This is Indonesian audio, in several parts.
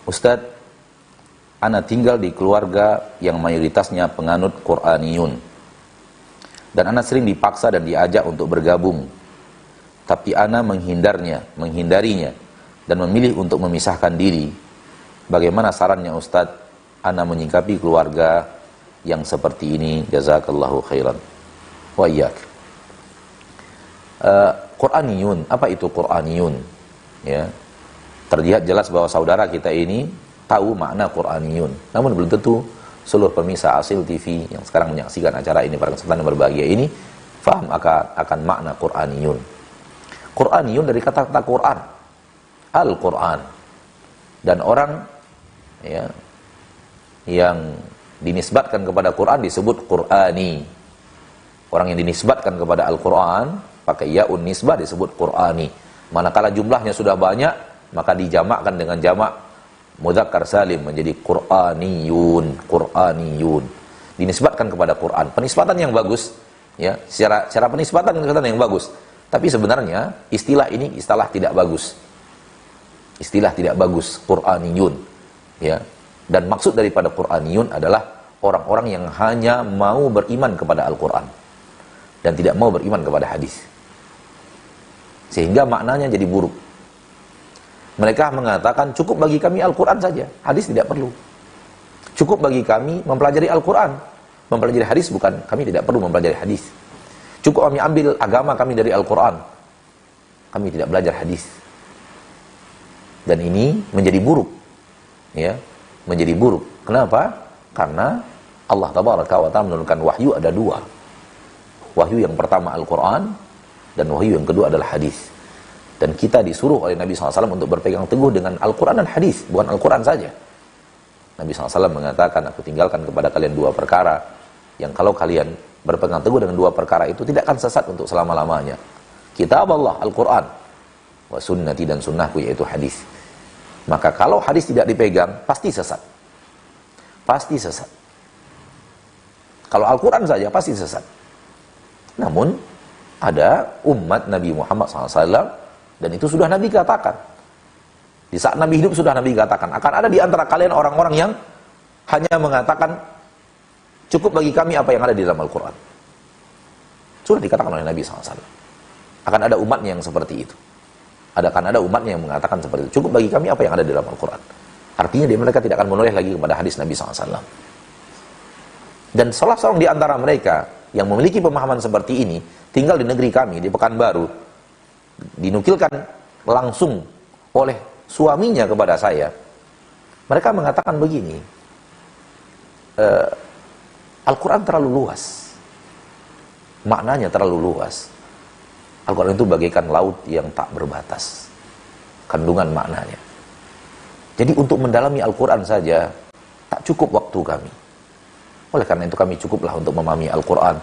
Ustadz, ana tinggal di keluarga yang mayoritasnya penganut Qur'aniyun. Dan ana sering dipaksa dan diajak untuk bergabung. Tapi ana menghindarinya, dan memilih untuk memisahkan diri. Bagaimana sarannya Ustadz? Ana menyikapi keluarga yang seperti ini. Jazakallahu khairan. Wa iyyak. Qur'aniyun, apa itu Qur'aniyun? Ya. Terlihat jelas bahwa saudara kita ini tahu makna Qur'aniyun. Namun belum tentu seluruh pemirsa Asil TV yang sekarang menyaksikan acara ini pada kesempatan yang berbahagia ini faham akan makna Qur'aniyun. Qur'aniyun dari kata-kata Quran, Al-Quran. Dan orang ya, yang dinisbatkan kepada Quran disebut Qur'ani. Orang yang dinisbatkan kepada Al-Quran pakai ya'un nisbah disebut Qur'ani. Manakala jumlahnya sudah banyak, maka dijamakkan dengan jamak mudzakkar salim menjadi Qur'aniyun. Qur'aniyun dinisbatkan kepada Quran. Penisbatan yang bagus ya, secara penisbatan yang bagus. Tapi sebenarnya istilah ini istilah tidak bagus. Istilah tidak bagus, Qur'aniyun. Ya. Dan maksud daripada Qur'aniyun adalah orang-orang yang hanya mau beriman kepada Al-Quran dan tidak mau beriman kepada hadis. Sehingga maknanya jadi buruk. Mereka mengatakan cukup bagi kami Al-Quran saja, hadis tidak perlu. Cukup bagi kami mempelajari Al-Quran, mempelajari hadis bukan, kami tidak perlu mempelajari hadis. Cukup kami ambil agama kami dari Al-Quran, kami tidak belajar hadis. Dan ini menjadi buruk, ya, menjadi buruk. Kenapa? Karena Allah Tabaraka wa Ta'ala menurunkan wahyu ada dua. Wahyu yang pertama Al-Quran, dan wahyu yang kedua adalah hadis. Dan kita disuruh oleh Nabi SAW untuk berpegang teguh dengan Al-Quran dan hadis, bukan Al-Quran saja. Nabi SAW mengatakan, aku tinggalkan kepada kalian dua perkara, yang kalau kalian berpegang teguh dengan dua perkara itu tidak akan sesat untuk selama-lamanya. Kitab Allah, Al-Quran, wa sunnati, dan sunnahku yaitu hadis. Maka kalau hadis tidak dipegang, pasti sesat. Pasti sesat. Kalau Al-Quran saja, pasti sesat. Namun, ada umat Nabi Muhammad SAW, dan itu sudah Nabi katakan. Di saat Nabi hidup sudah Nabi katakan, akan ada di antara kalian orang-orang yang hanya mengatakan, cukup bagi kami apa yang ada di dalam Al-Quran. Sudah dikatakan oleh Nabi SAW. Akan ada umatnya yang seperti itu. Akan ada umatnya yang mengatakan seperti itu. Cukup bagi kami apa yang ada di dalam Al-Quran. Artinya mereka tidak akan menoleh lagi kepada hadis Nabi SAW. Dan salah seorang di antara mereka yang memiliki pemahaman seperti ini, tinggal di negeri kami, di Pekanbaru, dinukilkan langsung oleh suaminya kepada saya. Mereka mengatakan begini, Al-Quran terlalu luas, maknanya terlalu luas. Al-Quran itu bagaikan laut yang tak berbatas kandungan maknanya. Jadi untuk mendalami Al-Quran saja tak cukup waktu kami. Oleh karena itu kami cukuplah untuk memahami Al-Quran,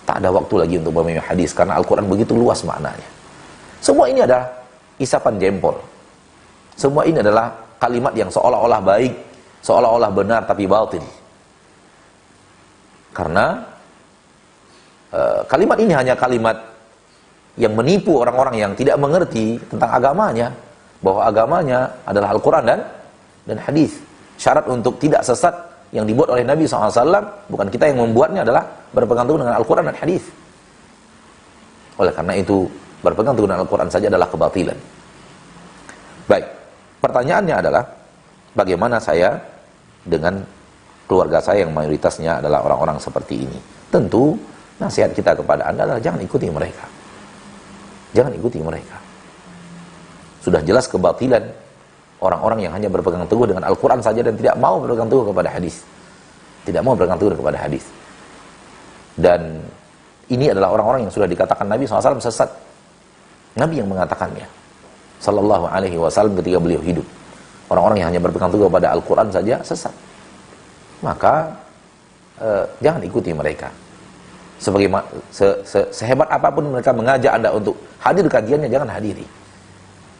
tak ada waktu lagi untuk memahami hadis, karena Al-Quran begitu luas maknanya. Semua ini adalah isapan jempol. Semua ini adalah kalimat yang seolah-olah baik, seolah-olah benar tapi batil. Karena kalimat ini hanya kalimat yang menipu orang-orang yang tidak mengerti tentang agamanya, bahwa agamanya adalah Al-Quran dan hadis. Syarat untuk tidak sesat yang dibuat oleh Nabi SAW, bukan kita yang membuatnya, adalah berpegang teguh dengan Al-Quran dan hadis. Oleh karena itu, berpegang teguh dengan Al-Quran saja adalah kebatilan. Baik, pertanyaannya adalah, bagaimana saya dengan keluarga saya yang mayoritasnya adalah orang-orang seperti ini? Tentu, nasihat kita kepada Anda adalah jangan ikuti mereka. Jangan ikuti mereka. Sudah jelas kebatilan orang-orang yang hanya berpegang teguh dengan Al-Quran saja dan tidak mau berpegang teguh kepada hadis. Tidak mau berpegang teguh kepada hadis. Dan ini adalah orang-orang yang sudah dikatakan Nabi SAW sesat. Nabi yang mengatakannya, Sallallahu Alaihi Wasallam, ketika beliau hidup. Orang-orang yang hanya berpegang teguh kepada Al-Quran saja sesat. Maka jangan ikuti mereka. Sehebat apapun mereka mengajak Anda untuk hadir kajiannya, jangan hadiri.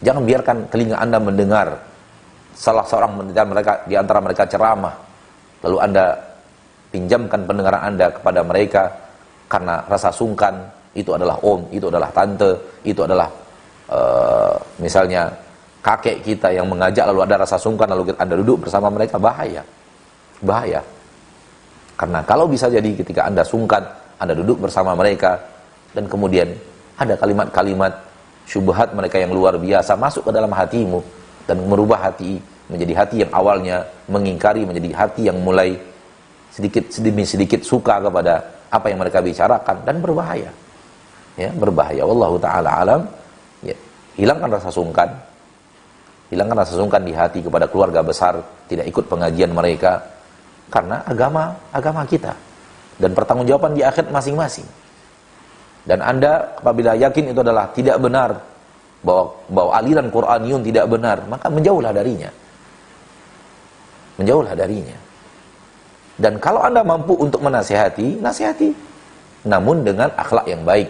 Jangan biarkan telinga Anda mendengar salah seorang di antara mereka ceramah, lalu Anda pinjamkan pendengaran Anda kepada mereka karena rasa sungkan. Itu adalah om, itu adalah tante, itu adalah misalnya kakek kita yang mengajak lalu ada rasa sungkan lalu Anda duduk bersama mereka, bahaya. Bahaya. Karena kalau bisa jadi ketika Anda sungkan, Anda duduk bersama mereka dan kemudian ada kalimat-kalimat syubhat mereka yang luar biasa masuk ke dalam hatimu dan merubah hati menjadi hati yang awalnya mengingkari menjadi hati yang mulai sedikit demi sedikit suka kepada apa yang mereka bicarakan, dan berbahaya. Ya, berbahaya. Wallahu taala alam. Ya, hilangkan rasa sungkan. Hilangkan rasa sungkan di hati kepada keluarga besar, tidak ikut pengajian mereka karena agama kita dan pertanggungjawaban di akhirat masing-masing. Dan Anda apabila yakin itu adalah tidak benar, bahwa aliran Qur'aniyun tidak benar, maka menjauhlah darinya. Menjauhlah darinya. Dan kalau Anda mampu untuk menasihati, nasihati. Namun dengan akhlak yang baik.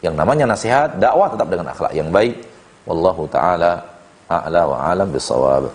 Yang namanya nasihat, dakwah tetap dengan akhlak yang baik. Wallahu ta'ala a'la wa a'lam bisawab.